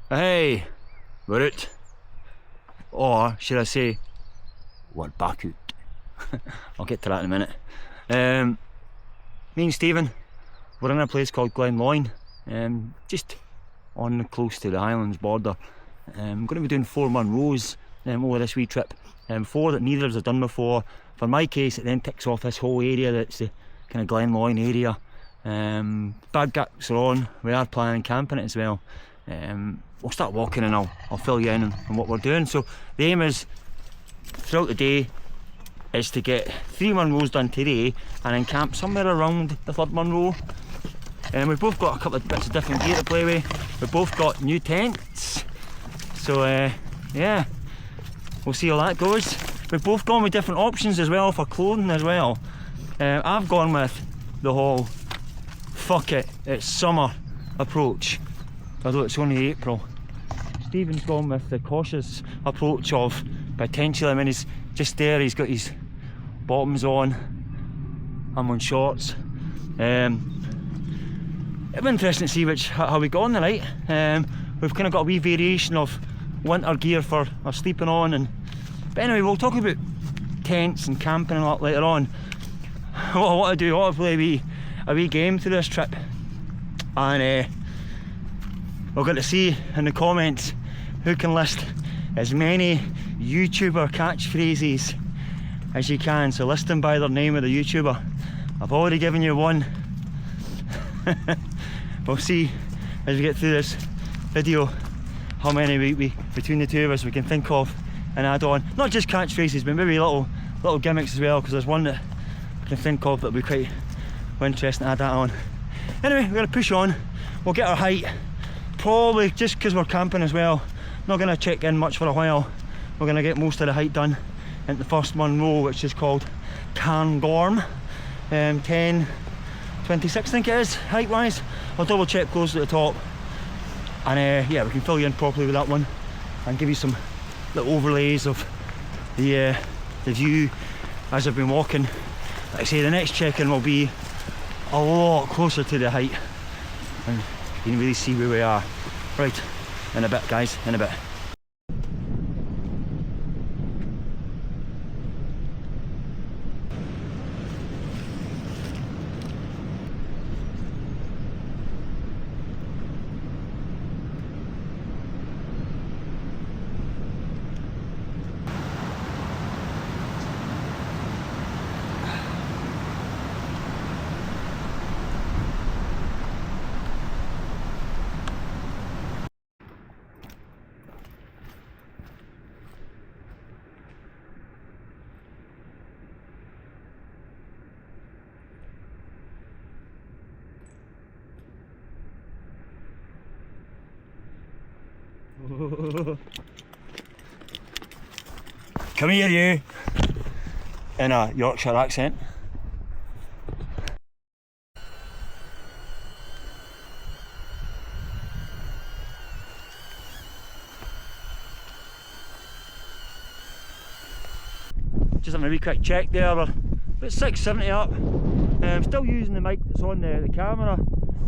Hey, we're out. Or should I say, we're back out. I'll get to that in a minute. Me and Stephen, we're in a place called Glen Lyon, just on close to the Highlands border. I'm going to be doing 4 Munros over this wee trip. 4 that neither of us have done before. For my case, it then ticks off this whole area that's the kind of Glen Lyon area. Bad gaps are on. We are planning camping it as well. We'll start walking and I'll fill you in on what we're doing. So the aim is, throughout the day, is to get 3 Munros done today and then camp somewhere around the 3rd Munro. We've both got a couple of bits of different gear to play with. We've both got new tents. So yeah, we'll see how that goes. We've both gone with different options as well for clothing as well. I've gone with the whole fuck it, it's summer approach, although it's only April. Stephen's gone with the cautious approach of potentially, I mean, he's just there, he's got his bottoms on, I'm on shorts. It'll be interesting to see how we go on the night. We've kind of got a wee variation of winter gear for our sleeping on, but anyway, we'll talk about tents and camping and all that later on. What I want to do, I want to play a wee game through this trip, and we're going to see in the comments who can list as many YouTuber catchphrases as you can. So list them by their name of the YouTuber. I've already given you one. We'll see as we get through this video how many we between the two of us we can think of and add on. Not just catchphrases, but maybe little gimmicks as well, because there's one that I can think of that would be quite interesting to add that on. Anyway, we're going to push on. We'll get our height, probably just because we're camping as well. Not going to check in much for a while. We're going to get most of the height done in the 1st Munro, which is called Carn Gorm. 1026 I think it is, height wise. I'll double check close to the top, and yeah, we can fill you in properly with that one and give you some little overlays of the view as I've been walking. Like I say, the next check-in will be a lot closer to the height and you can really see where we are. Right, in a bit guys, in a bit. Come here, you! In a Yorkshire accent. Just having a wee quick check there, we're about 670 up. I'm still using the mic that's on the camera.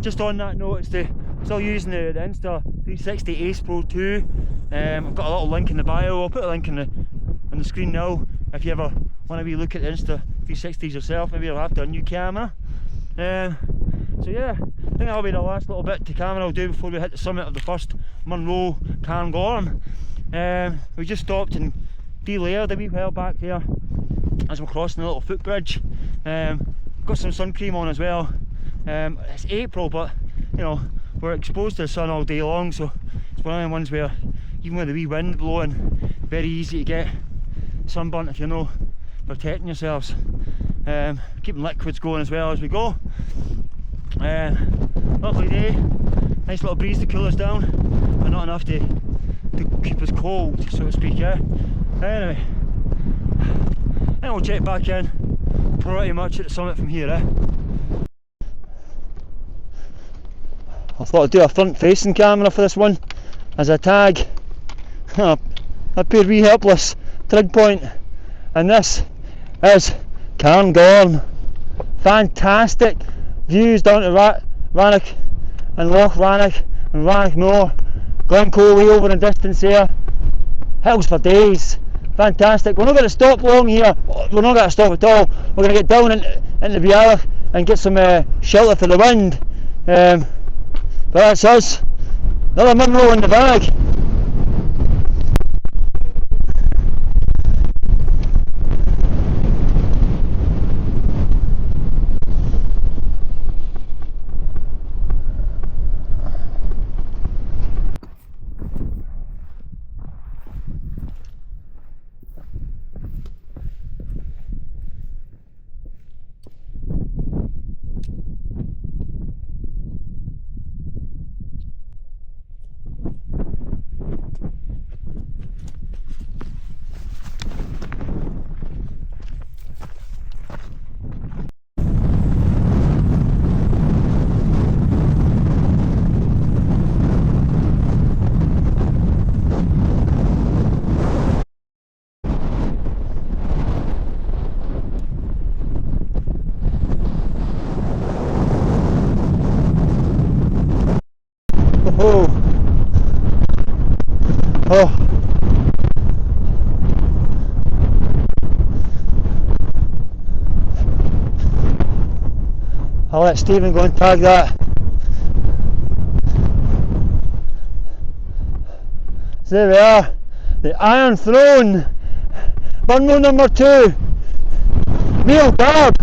Just on that note, still using the Insta 360 Ace Pro 2. I've got a little link in the bio. I'll put a link on the screen now if you ever want to be look at the Insta 360s yourself. Maybe you'll have to a new camera. So yeah, I think that'll be the last little bit to camera I'll do before we hit the summit of the 1st Munro, Carn Gorm. We just stopped and delayered a wee while back there as we're crossing the little footbridge. Got some sun cream on as well. It's April, but you know, we're exposed to the sun all day long, so it's one of them ones where even with the wee wind blowing, very easy to get sunburnt if you're not protecting yourselves. Keeping liquids going as well as we go. Lovely day, nice little breeze to cool us down, but not enough to keep us cold, so to speak. Yeah. Anyway, then we'll check back in pretty much at the summit from here. I thought I'd do a front facing camera for this one as a tag. A pair wee helpless trig point, and this is Carn Gorm. Fantastic views down to Rannoch and Loch Rannoch and Rannoch Moor. Glencoe way over in distance there. Hills for days. Fantastic. We're not going to stop long here. We're not going to stop at all. We're going to get down into Meall and get some shelter for the wind. But that's us. Another Munro in the bag. Oh. I'll let Stephen go and tag that. So there we are, the Iron Throne, Munro number 2, Meall Garbh.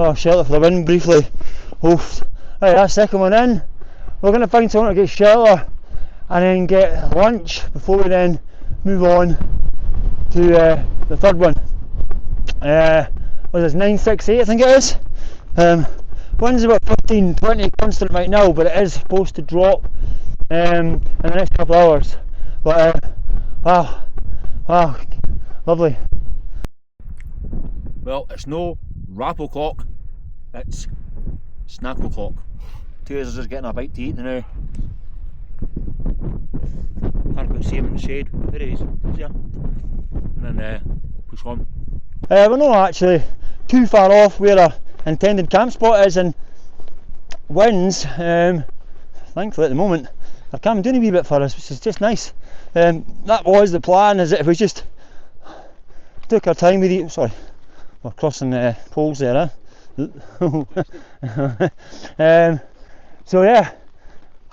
Oh, shelter for the wind briefly. Oof. Right, that second one in. We're going to find somewhere to get shelter and then get lunch before we then move on to the third one. What is this, 968 I think it is. Wind's about 15-20 constant right now, but it is supposed to drop in the next couple of hours. But wow, lovely. Well, it's no rap o'clock, it's snack o'clock. Two of us are just getting a bite to eat now. Can't quite see him in the shade. There he is. See him? And then push on. We're not actually too far off where our intended camp spot is, and winds, thankfully at the moment, are coming down a wee bit for us, which is just nice. That was the plan, is that if we just took our time with it. Sorry, we're crossing poles there, so yeah,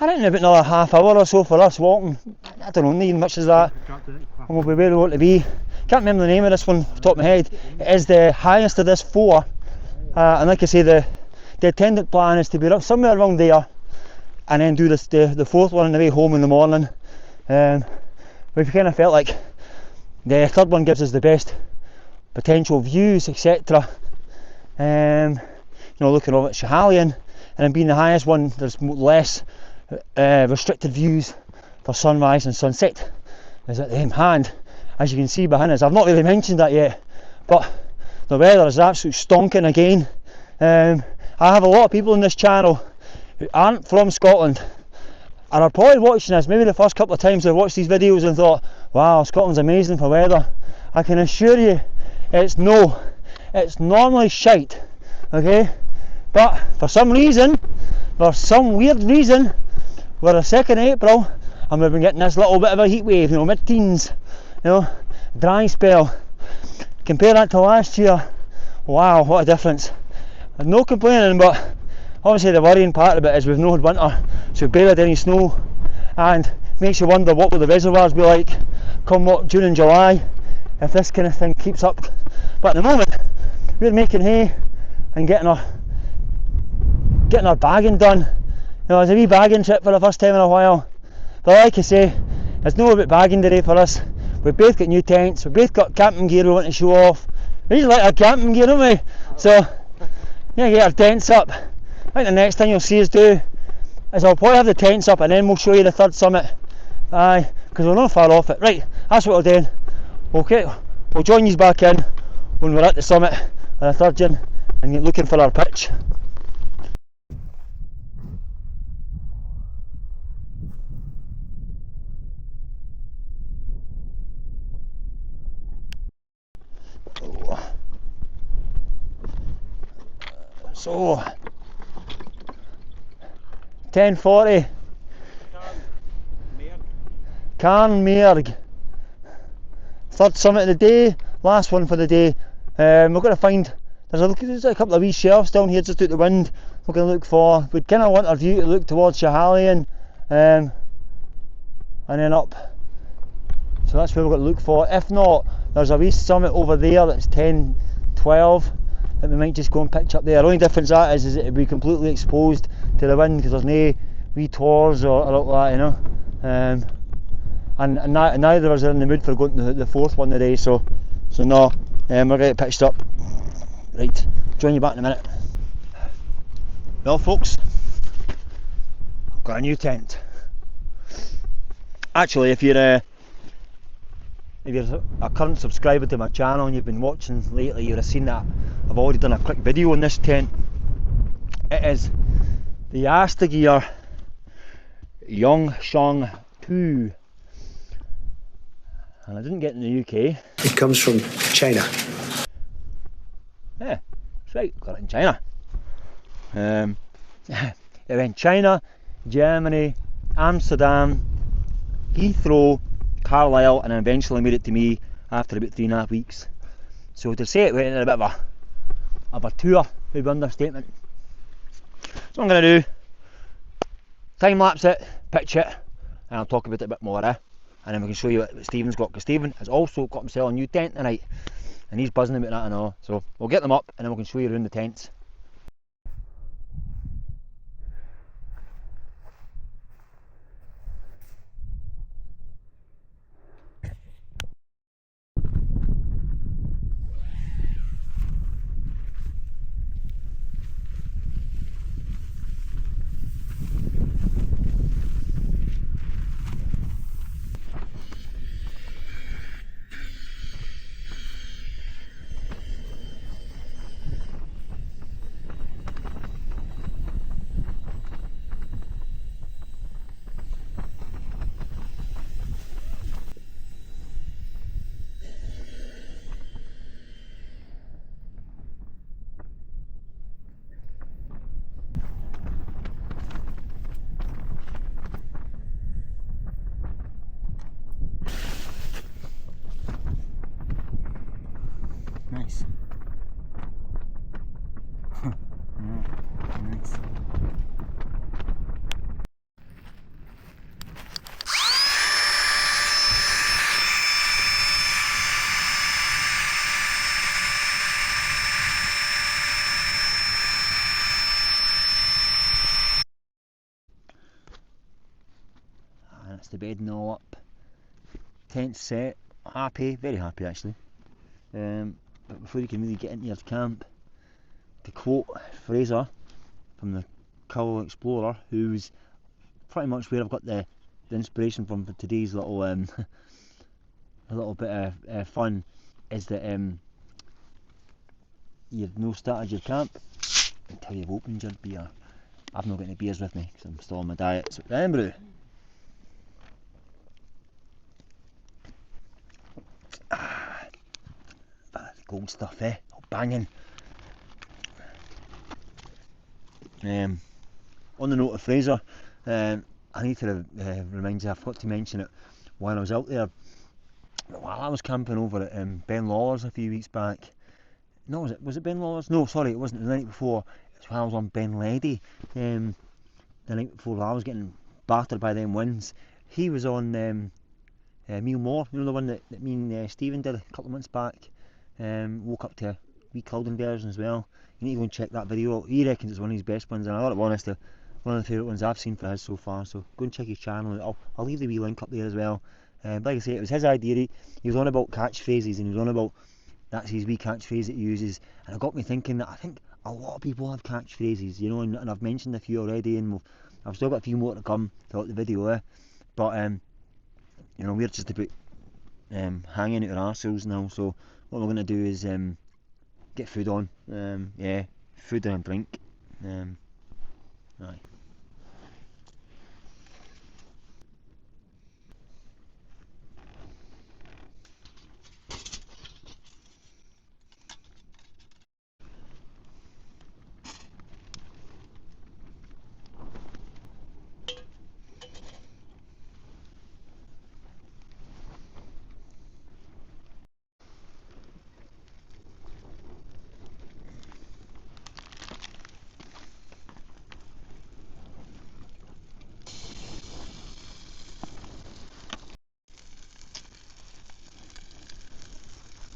I think about another half hour or so for us walking. I don't know, not even much as that, and we'll be where we want to be. Can't remember the name of this one off the top of my head. It is the highest of this 4, and like I say, the intended plan is to be somewhere around there and then do this, the 4th one on the way home in the morning. We've kind of felt like the 3rd one gives us the best potential views, etc. You know, looking over at Schiehallion, and then being the highest one, there's less restricted views for sunrise and sunset. Is at the hand, as you can see behind us. I've not really mentioned that yet, but the weather is absolutely stonking again. I have a lot of people in this channel who aren't from Scotland and are probably watching this maybe the first couple of times they've watched these videos and thought, wow, Scotland's amazing for weather. I can assure you it's normally shite, okay? But for some reason, for some weird reason, we're the 2nd of April and we've been getting this little bit of a heat wave, you know, mid-teens, you know, dry spell. Compare that to last year, wow, what a difference. There's no complaining, but obviously the worrying part of it is we've no had winter, so we've barely had any snow, and makes you wonder what will the reservoirs be like come what, June and July, if this kind of thing keeps up. But at the moment, we're making hay and getting our bagging done. You know, it's a wee bagging trip for the first time in a while. But like I say, it's no about bagging today for us. We've both got new tents, we've both got camping gear we want to show off. We usually like our camping gear, don't we? So, yeah, get our tents up. I think the next thing you'll see us do is I'll probably have the tents up and then we'll show you the 3rd summit. Aye, because we're not far off it. Right, that's what we're doing. Okay, we'll join you back in when we're at the summit of the 3rd and get looking for our pitch. So 10:40. Carn, Meall. Third summit of the day, last one for the day. We're going to find, there's a couple of wee shelves down here just out the wind. We're going to look for, we kind of want our view to look towards Schiehallion, and then up. So that's where we're going to look for. If not, there's a wee summit over there that's 10, 12 that we might just go and pitch up there. The only difference that is it'll be completely exposed to the wind because there's no wee tors or all that, you know. And neither of us are in the mood for going to the fourth one today, so no, we're going to get pitched up. Right, join you back in a minute. Well folks, I've got a new tent. Actually, if you're a current subscriber to my channel and you've been watching lately, you'd have seen that I've already done a quick video on this tent. It is the Asta Gear Yun Chuan 2. And I didn't get it in the UK. It comes from China. Yeah, that's right, got it in China. It went China, Germany, Amsterdam, Heathrow, Carlisle, and then eventually made it to me after about 3.5 weeks. So to say it went in a bit of a tour would be understatement. So I'm going to do, time lapse it, pitch it, and I'll talk about it a bit more, and then we can show you what Stephen's got, because Stephen has also got himself a new tent tonight and he's buzzing about that and all. So we'll get them up and then we can show you around the tents. Nice. Nice. And that's the bedding all up. Tent set. Happy, very happy actually. But before you can really get into your camp, to quote Fraser from the Cowl Explorer, who's pretty much where I've got the inspiration from for today's little a little bit of fun, is that you've no started your camp until you've opened your beer. I've not got any beers with me because I'm still on my diet, so brew. Gold stuff, oh, banging. On the note of Fraser, I need to remind you, I forgot to mention it while I was out there. While I was camping over at Ben Lawler's a few weeks back. No, was it Ben Lawler's? No, sorry, it wasn't. The night before, it was while I was on Ben Ledy. The night before, I was getting battered by them winds. He was on Meall Moor, you know, the one that me and Stephen did a couple of months back. Woke up to a wee cloud inversion as well. You need to go and check that video out. He reckons it's one of his best ones, and I thought it was one of the favourite ones I've seen for his so far. So go and check his channel. I'll leave the wee link up there as well. Like I say, it was his idea. He was on about catchphrases, and he was on about that's his wee catchphrase that he uses, and it got me thinking that I think a lot of people have catchphrases, you know, and I've mentioned a few already, and I've still got a few more to come throughout the video, but you know, we're just about hanging out our arseholes now, so what we're going to do is get food on, yeah, food and drink, right.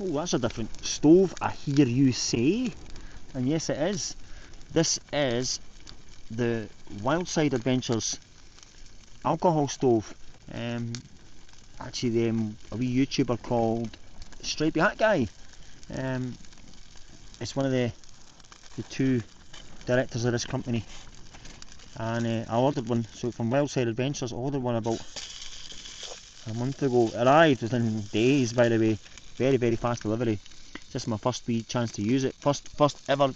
Oh, that's a different stove, I hear you say. And yes, it is. This is the Wildside Adventures alcohol stove. Actually, a wee YouTuber called Stripey Hat Guy. It's one of the two directors of this company. And I ordered one, so from Wildside Adventures, I ordered one about a month ago. It arrived within days, by the way. Very, very fast delivery. Just my first wee chance to use it. First ever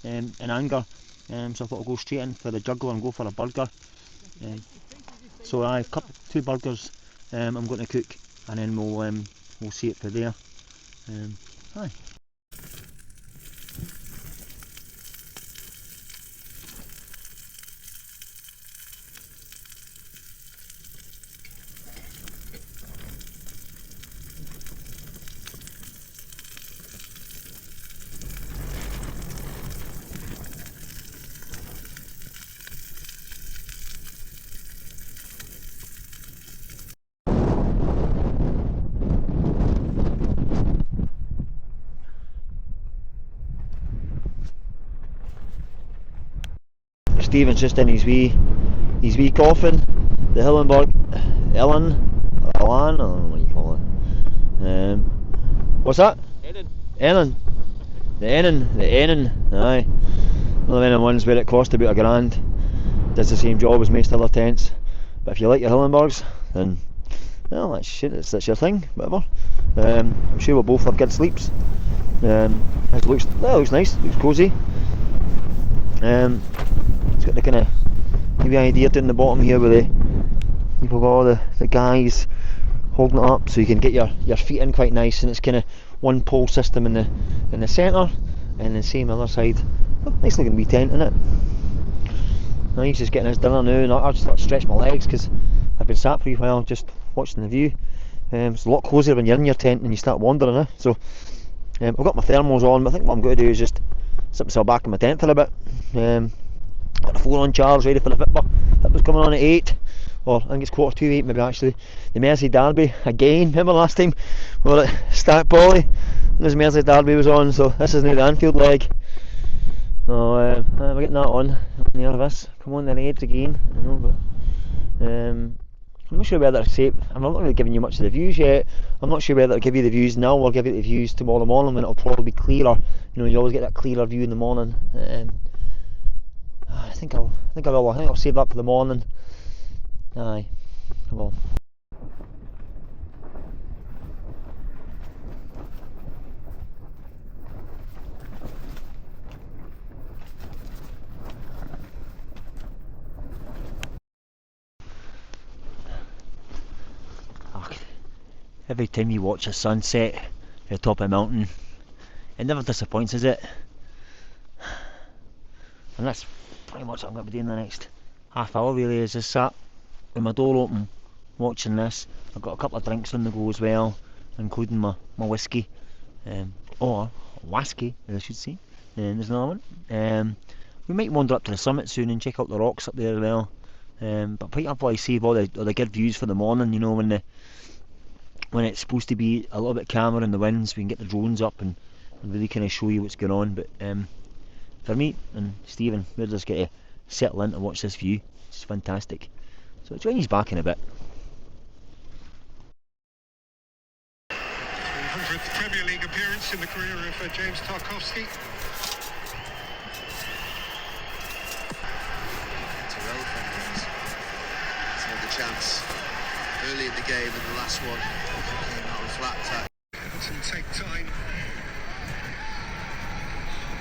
in anger. So I thought I'd go straight in for the juggler and go for a burger. So I've cut 2 burgers. I'm going to cook, and then we'll see it for there. Aye. Stephen's just in his wee coffin, the Hilleberg, Alan, I don't know what you call it. What's that? Enin. The Enin, aye. One of them ones where it cost about £1,000. Does the same job as most other tents. But if you like your Hillebergs, then well, that's shit. That's your thing, whatever. I'm sure we'll both have good sleeps. It looks nice. Looks cosy. It's got the kind of maybe idea down the bottom here where you've got all the guys holding it up, so you can get your feet in quite nice, and it's kind of one pole system in the centre, and the same other side. Oh, nice looking wee tent, isn't it? Now he's just getting his dinner now, and I just sort of stretch my legs because I've been sat for a while just watching the view. It's a lot cosier when you're in your tent and you start wandering, eh? So I've got my thermals on, but I think what I'm going to do is just sit myself back in my tent for a bit. Got the phone on charge, ready for the Fitbit. Fitbit's coming on at 8, or I think it's 7:45 maybe actually. The Mersey Derby again. Remember last time we were at Stack Polly and this Mersey Derby was on, so this is now the Anfield leg. So we're getting that on near this. Come on the edge again, I know, but I'm not sure whether to say. I'm not really giving you much of the views yet. I'm not sure whether to give you the views now or give you the views tomorrow morning when it'll probably be clearer. You know, you always get that clearer view in the morning. I think I will. I think I'll save that for the morning. Aye, I will. Every time you watch a sunset at the top of a mountain, it never disappoints, is it? And that's pretty much what I'm going to be doing the next half hour really, is just sat with my door open watching this. I've got a couple of drinks on the go as well, including my whiskey, or wasky as I should say. There's another one. We might wander up to the summit soon and check out the rocks up there as well, but I'll probably save all the good views for the morning, you know, when it's supposed to be a little bit calmer in the winds. We can get the drones up and really kind of show you what's going on. But for me and Stephen, we're just going to settle in and watch this view. It's fantastic. So join you back in a bit. 100th Premier League appearance in the career of James Tarkowski. Terrell fans had the chance early in the game, and the last one came out of flat tack. Everton take time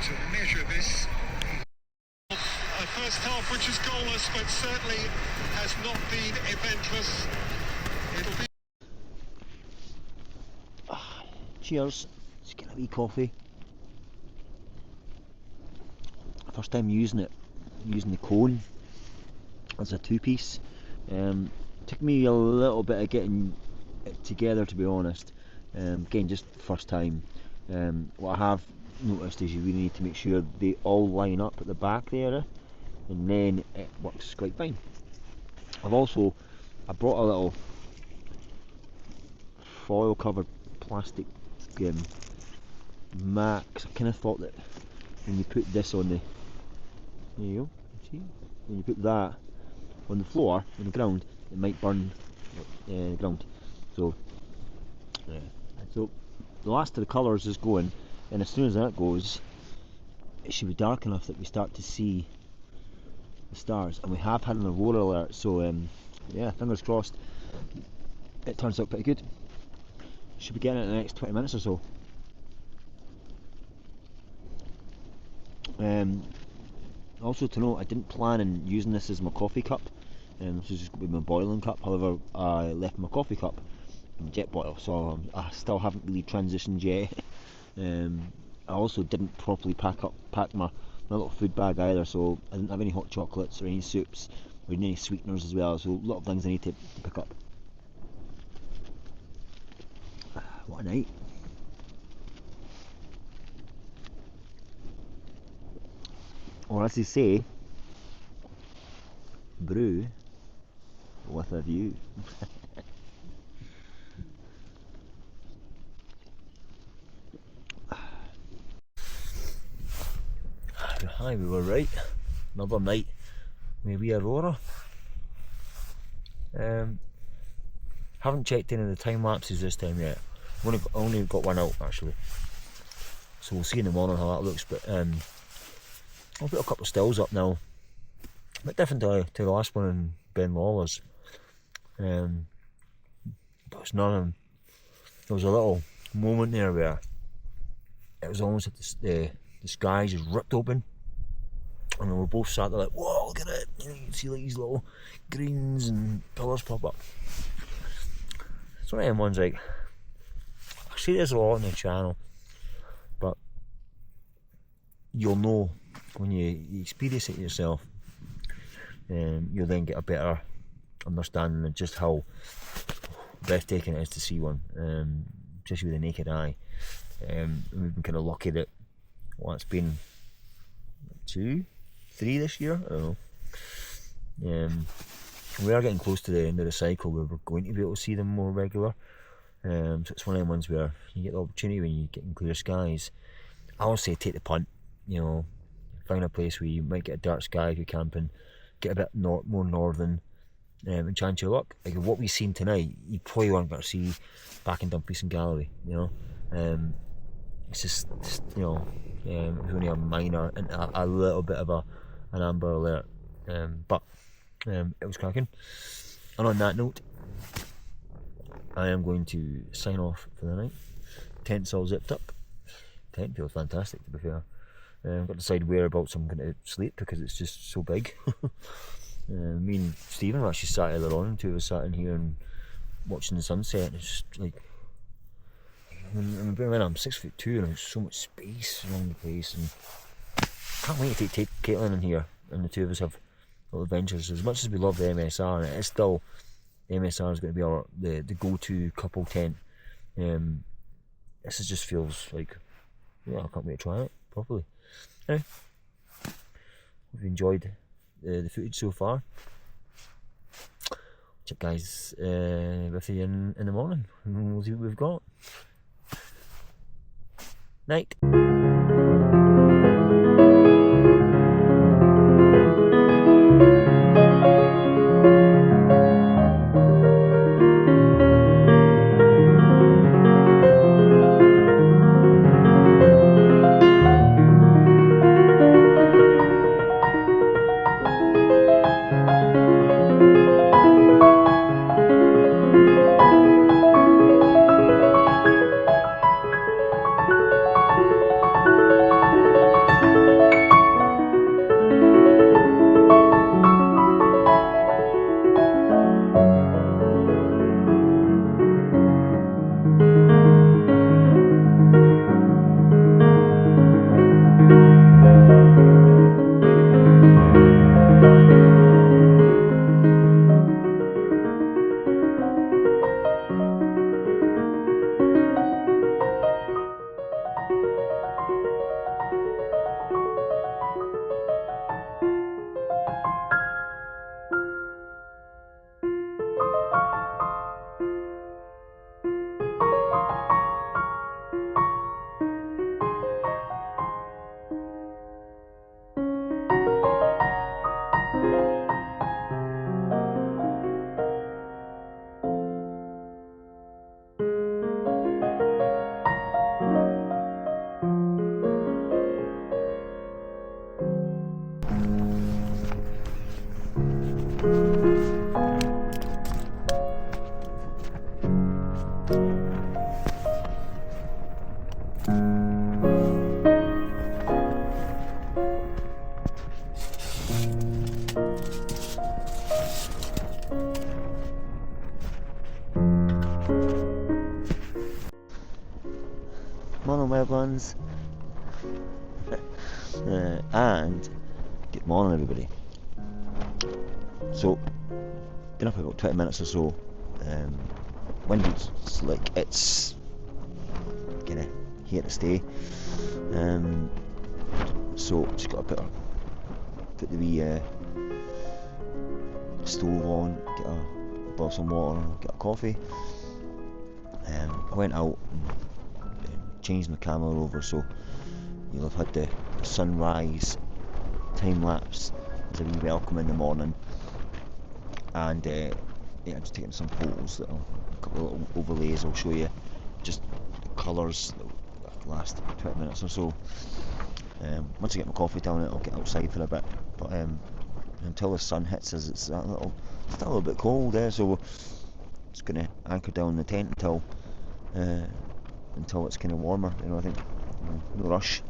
to measure this. A first half which is goalless, but certainly has not been eventless. It'll be. Cheers. Let's get a wee coffee. First time using the cone as a 2-piece. Took me a little bit of getting it together, to be honest. Again, just first time. What I have noticed is you really need to make sure they all line up at the back there, and then it works quite fine. I brought a little foil covered plastic max. I kind of thought that when you put this on the, there you go, see, when you put that on the floor, on the ground, it might burn the ground. So yeah. So the last of the colours is going, and as soon as that goes, it should be dark enough that we start to see the stars. And we have had an Aurora alert, so yeah, fingers crossed it turns out pretty good. Should be getting it in the next 20 minutes or so. Also to note, I didn't plan on using this as my coffee cup, this is just going to be my boiling cup. However, I left my coffee cup in jet boil, so I still haven't really transitioned yet. I also didn't properly pack my little food bag either, so I didn't have any hot chocolates or any soups or any sweeteners as well, so a lot of things I need to pick up. What a night. Or as they say, brew with a view. Hi, we were right. Another night maybe Aurora. Haven't checked any of the time lapses this time yet. Only got one out actually, so we'll see in the morning how that looks. But I'll put a couple of stills up now. A bit different to the last one in Ben Lawler's. But it's none of them. There was a little moment there where it was almost like the sky just ripped open, and we were both sat there like, whoa, look at it. You know, you can see like these little greens and pillars pop up. It's one of them ones, like, I see this a lot on the channel, but you'll know when you experience it yourself, and you'll then get a better understanding of just how breathtaking it is to see one, just with the naked eye. We've been kind of lucky that, well, it's been 2, 3 this year, I don't know. We are getting close to the end of the cycle where we're going to be able to see them more regular. So it's one of them ones where you get the opportunity when you get in clear skies. I always say take the punt, you know, find a place where you might get a dark sky if you're camping, get a bit more northern, and chance your luck. Like what we've seen tonight, you probably weren't going to see back in Dumfries and Galloway, you know. It's just you know, it was only a minor and a little bit of an amber alert, but it was cracking. And on that note, I am going to sign off for the night. Tent's all zipped up. Tent feels fantastic, to be fair. I've got to decide whereabouts I'm going to sleep because it's just so big. Me and Stephen were actually sat earlier on, two of us sat in here and watching the sunset. It's just like, I'm 6'2" and there's so much space around the place, and can't wait to take Caitlin in here and the two of us have little adventures. As much as we love the MSR, and it is still, the MSR is going to be the go-to couple tent. This just feels like, yeah, I can't wait to try it properly. Anyway, hope you enjoyed the footage so far. Check guys with you in the morning and we'll see what we've got. Night. my ones. And good morning, everybody. So, been up for about 20 minutes or so. Wind's like it's kind of here to stay. So just got a bit of put the wee stove on, boil some water, get a coffee. I went out and changed my camera over, so you'll have had the sunrise time lapse as a wee welcome in the morning, and yeah, I'm just taking some photos, a couple of little overlays I'll show you, just the colours that last 20 minutes or so. Once I get my coffee down, I'll get outside for a bit, but until the sun hits us, it's still a little bit cold there, so just going to anchor down the tent until it's kind of warmer, you know. I think no rush.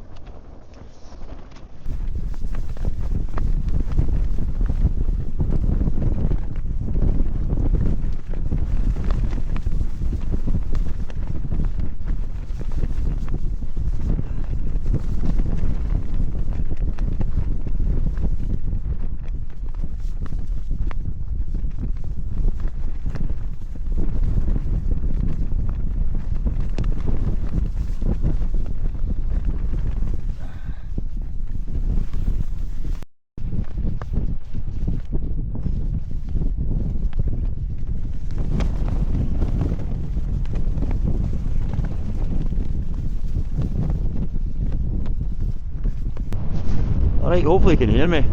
Alright, hopefully you can hear me.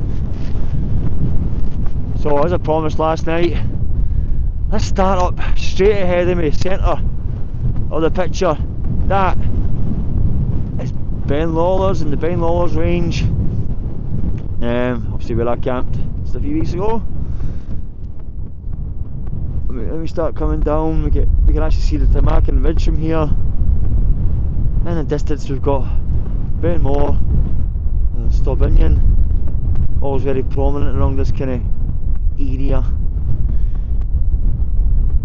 So as I promised last night, let's start up straight ahead of me, centre of the picture. That is Ben Lawler's in the Ben Lawler's range. Obviously where I camped just a few weeks ago. Let me start coming down. We can actually see the Tamakan Ridge from here. In the distance we've got Ben Moor, Stobinian, always very prominent around this kind of area.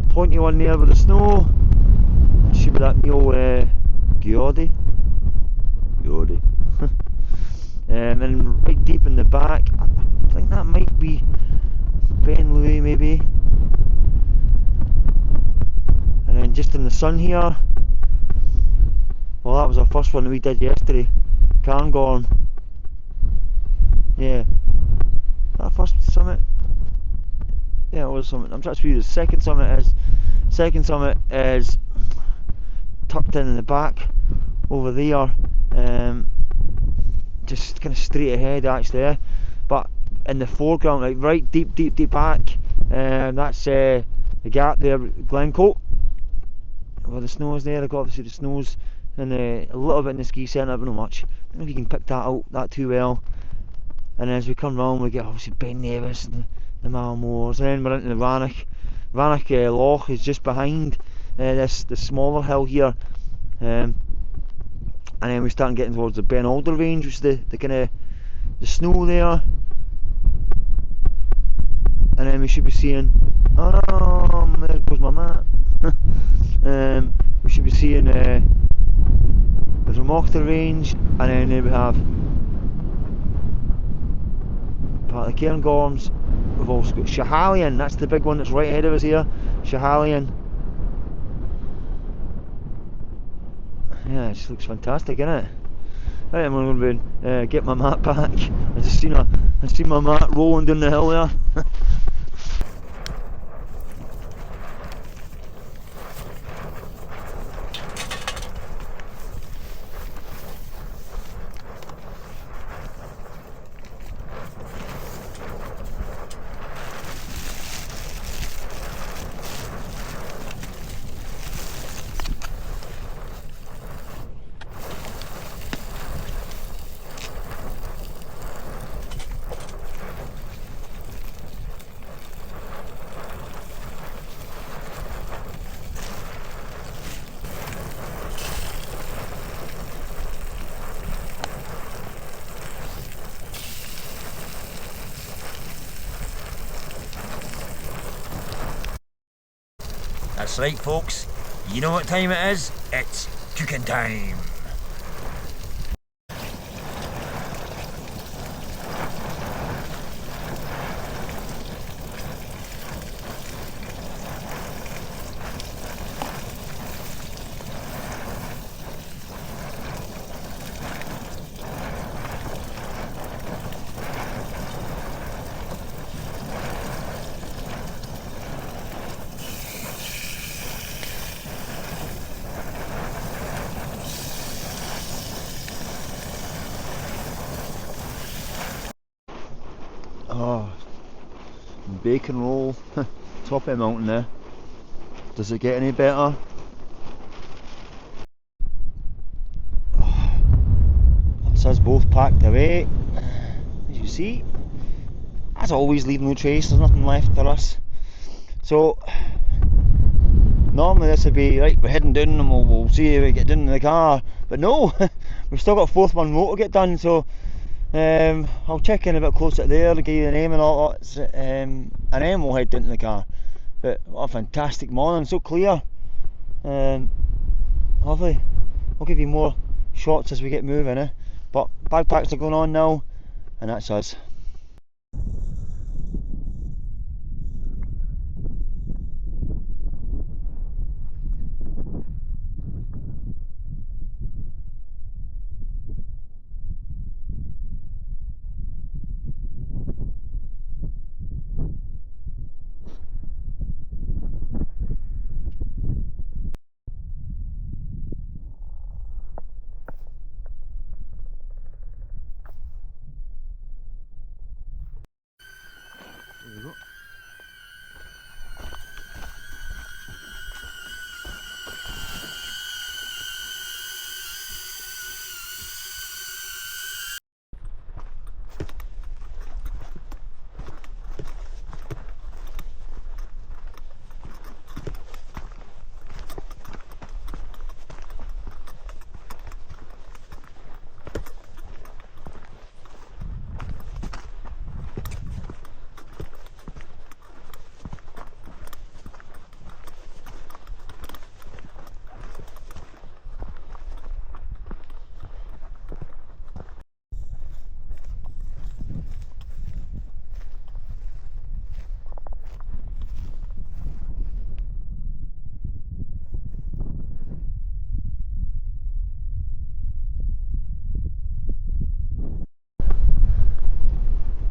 Pointy one there with the snow, should be that Meall Geordie. And then right deep in the back, I think that might be Ben Louis maybe. And then just in the sun here, well, that was our first one that we did yesterday, Carn Gorm. Yeah, that first summit. Yeah, it was summit. I'm trying to see the second summit is. Second summit is tucked in the back over there. Just kind of straight ahead actually. Yeah. But in the foreground, like right deep back, that's the gap there, Glencoe. Where the snow is there. I got obviously the snows and a little bit in the ski centre, but not much. I don't know if you can pick that out that too well. And as we come round, we get obviously Ben Nevis and the Meall Moors, and then we're into the Rannoch. Rannoch Loch is just behind the smaller hill here, and then we start getting towards the Ben Alder range, which is the kind of the snow there, and then we should be seeing. Oh no, there goes my map. We should be seeing the Vermochter range, and then we have part of the Cairngorms. We've also got Schiehallion, that's the big one that's right ahead of us here. Schiehallion. Yeah, it just looks fantastic, innit? Right, I'm going to get my mat back. I seen my mat rolling down the hill there. That's right, folks, you know what time it is? It's cooking time. Oh, bacon roll, top of the mountain there. Does it get any better? That's us both packed away. As you see, as always, leave no trace, there's nothing left for us. So, normally this would be, right, we're heading down and we'll see if we get down in the car. But no, we've still got fourth Munro to get done, so I'll check in a bit closer there, give you the name and all that, and then we'll head down to the car. But what a fantastic morning, so clear. Lovely. I'll give you more shots as we get moving, but bagpacks are going on now, and that's us.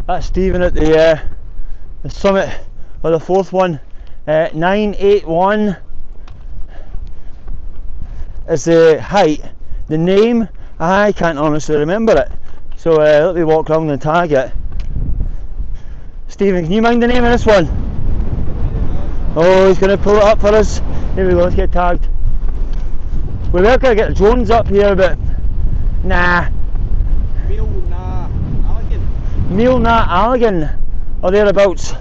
That's Stephen at the summit of the fourth one. 981 is the height. The name, I can't honestly remember it. So let me walk around and tag it. Stephen, can you mind the name of this one? Oh, he's going to pull it up for us. Here we go, let's get tagged. We were going to get the drones up here, but nah. Meall or thereabouts.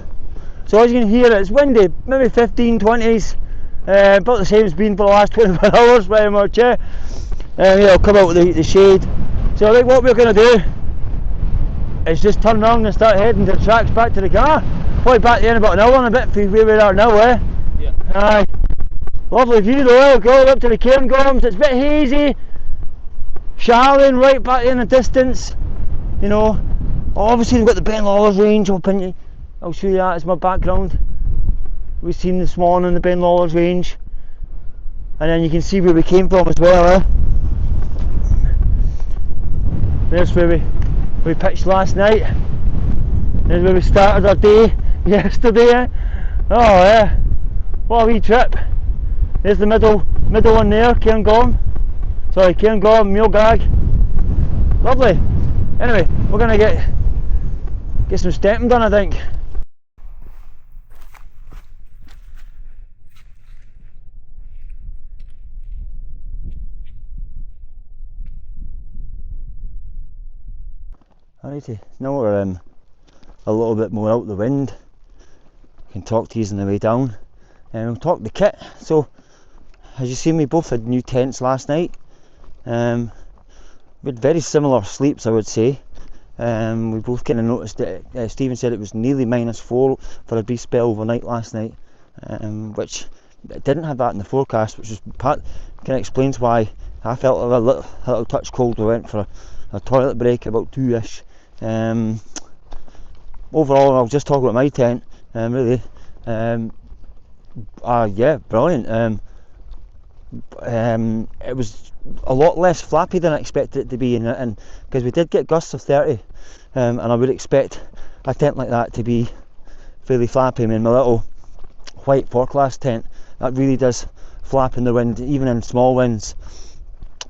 So as you can hear, it's windy, maybe 15, 20s, about the same as been for the last 24 hours pretty much, yeah. I'll come out with the shade. So I think what we're going to do is just turn around and start heading to the tracks back to the car. Probably back there in about an hour and a bit from where we are now, eh? Yeah. Aye. Lovely view though, I'll go up to the Carn Gorms. It's a bit hazy, shallow right back there in the distance, you know. Obviously we've got the Ben Lawler's range up in, I'll show you that as my background. We've seen this morning the Ben Lawler's range, and then you can see where we came from as well, eh? There's where we pitched last night. There's where we started our day yesterday, eh? Oh yeah, what a wee trip. There's the middle one there, Carn Gorm. Sorry, Carn Gorm, Meall Gag. Lovely. Anyway, we're gonna get some stepping done, I think. Alrighty, now we're a little bit more out the wind. I can talk to you on the way down, and we'll talk the kit. So, as you see, we both had new tents last night. We had very similar sleeps, I would say. We both kind of noticed that Stephen said it was nearly -4 for a brief spell overnight last night, which didn't have that in the forecast, which is part kind of explains why I felt a little touch cold. We went for a toilet break about 2ish. Overall, I'll just talk about my tent. Really, yeah, brilliant. It was a lot less flappy than I expected it to be, and because we did get gusts of 30, and I would expect a tent like that to be fairly flappy. I mean, my little white forecast tent, that really does flap in the wind, even in small winds.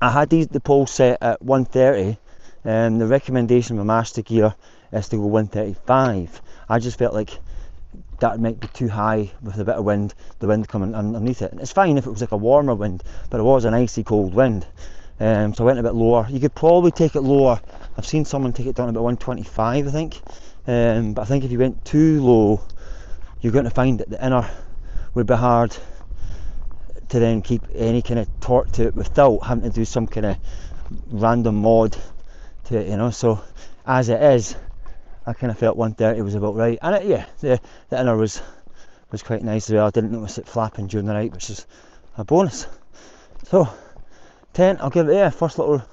I had the poles set at 130, and the recommendation from Asta Gear is to go 135. I just felt like that might be too high with a bit of wind, the wind coming underneath it. And it's fine if it was like a warmer wind, but it was an icy cold wind. So I went a bit lower. You could probably take it lower. I've seen someone take it down about 125, I think. But I think if you went too low, you're going to find that the inner would be hard to then keep any kind of torque to it without having to do some kind of random mod to it, you know. So as it is, I kind of felt 130 was about right, and the inner was quite nice as well. I didn't notice it flapping during the night, which is a bonus. So tent, I'll give it first little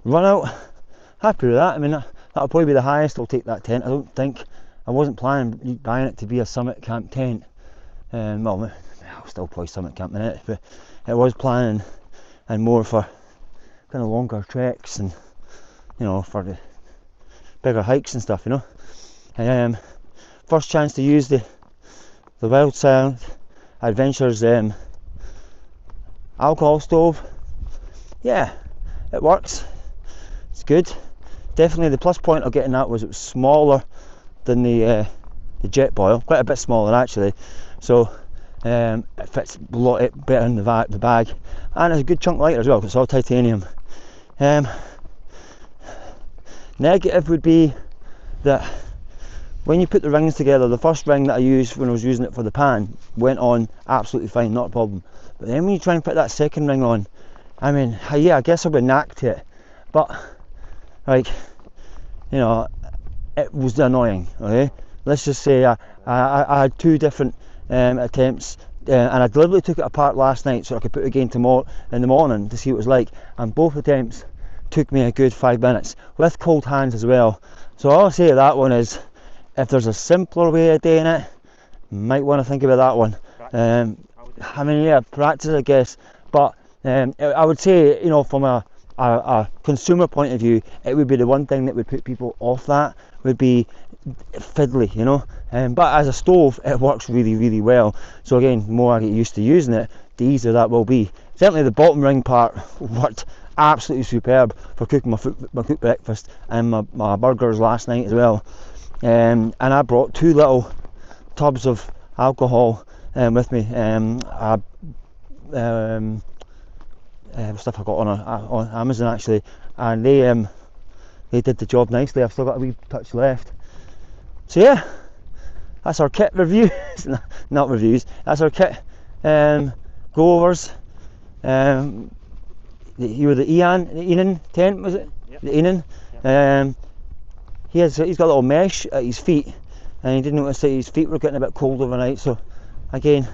run out. Happy with that. I mean, that'll probably be the highest I'll take that tent. I wasn't planning buying it to be a summit camp tent. Well, I'll still probably summit camp in it, but it was planning and more for kind of longer treks and, you know, for the bigger hikes and stuff, you know. First chance to use the Wildside Adventures alcohol stove. Yeah, it works. It's good. Definitely the plus point of getting that was it was smaller than the jet boil, quite a bit smaller actually. So it fits a lot better in the bag, and it's a good chunk lighter as well because it's all titanium. Negative would be that when you put the rings together, the first ring that I used when I was using it for the pan went on absolutely fine, not a problem. But then when you try and put that second ring on, I mean, yeah, I guess I would knack to it, but like, you know, it was annoying. Okay, let's just say I had two different attempts, and I deliberately took it apart last night so I could put it again tomorrow in the morning to see what it was like, and both attempts took me a good 5 minutes with cold hands as well. So all I'll say to that one is, if there's a simpler way of doing it, might want to think about that one. I mean, yeah, practice I guess, but I would say, you know, from a consumer point of view, it would be the one thing that would put people off that would be fiddly, you know. But as a stove, it works really, really well. So again, the more I get used to using it, the easier that will be. Certainly the bottom ring part worked absolutely superb for cooking my cooked breakfast and my burgers last night as well. And I brought 2 little tubs of alcohol with me. Stuff I got on Amazon actually, and they did the job nicely. I've still got a wee touch left. So yeah, that's our kit review. Not reviews. That's our kit go overs. You were the Enan tent, was it? Yep. The Enan. Yep. He's got a little mesh at his feet, and he didn't notice that his feet were getting a bit cold overnight. So again,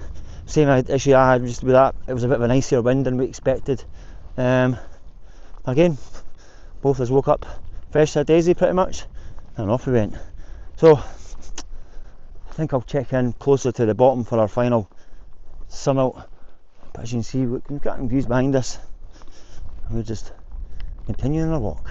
same issue I had just with that. It was a bit of an icier wind than we expected. Again, both of us woke up fresh as a daisy pretty much, and off we went. So I think I'll check in closer to the bottom for our final summit. But as you can see, we've got views behind us. We're just continuing our walk.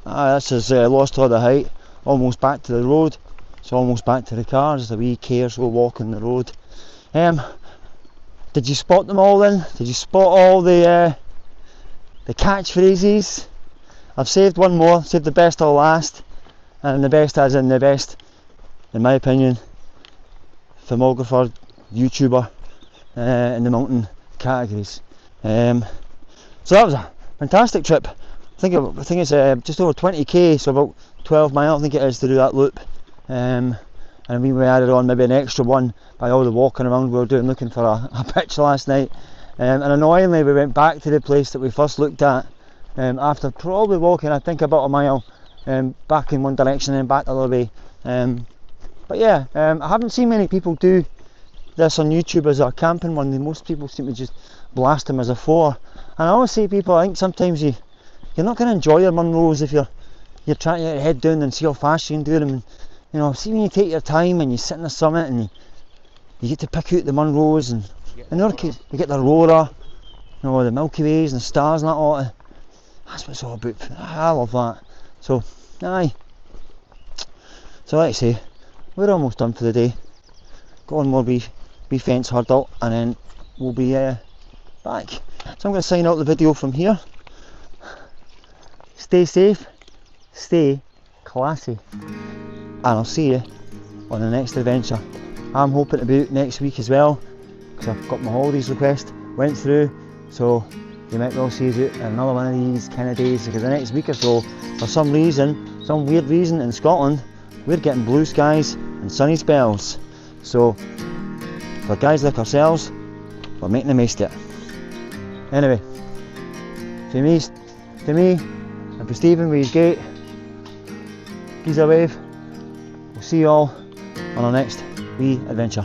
This has lost all the height, almost back to the road. It's almost back to the car, just a wee care slow walk on the road. Did you spot them all then? Did you spot all the catchphrases? I've saved one more, saved the best till last, and the best as in the best, in my opinion, filmographer, YouTuber in the mountain categories. So that was a fantastic trip. I think it's just over 20k, so about 12 miles I think it is to do that loop. And we added on maybe an extra one by all the walking around we were doing looking for a pitch last night. And annoyingly we went back to the place that we first looked at after probably walking I think about a mile back in one direction and back the other way. But yeah, I haven't seen many people do this on YouTube as a camping one. Most people seem to just blast them as a 4. And I always say people, I think sometimes you're not going to enjoy your Munros if you're trying to get your head down and see how fast you can do them. And, you know, see when you take your time and you sit in the summit and you get to pick out the Munros and in our case you get the Aurora, you know, the Milky Ways and the stars and that all. That's what it's all about. I love that. So aye. So like I say, we're almost done for the day. Go on more wee fence hurdle, and then we'll be back. So I'm going to sign out the video from here. Stay safe, stay classy, and I'll see you on the next adventure. I'm hoping to be out next week as well, because I've got my holidays request went through, so you might well see us out in another one of these kind of days, because the next week or so, for some reason, some weird reason in Scotland, we're getting blue skies and sunny spells. So for guys like ourselves, we're making the most of it. Anyway, for me and for Stephen with his gate, peace a wave. We'll see you all on our next wee adventure.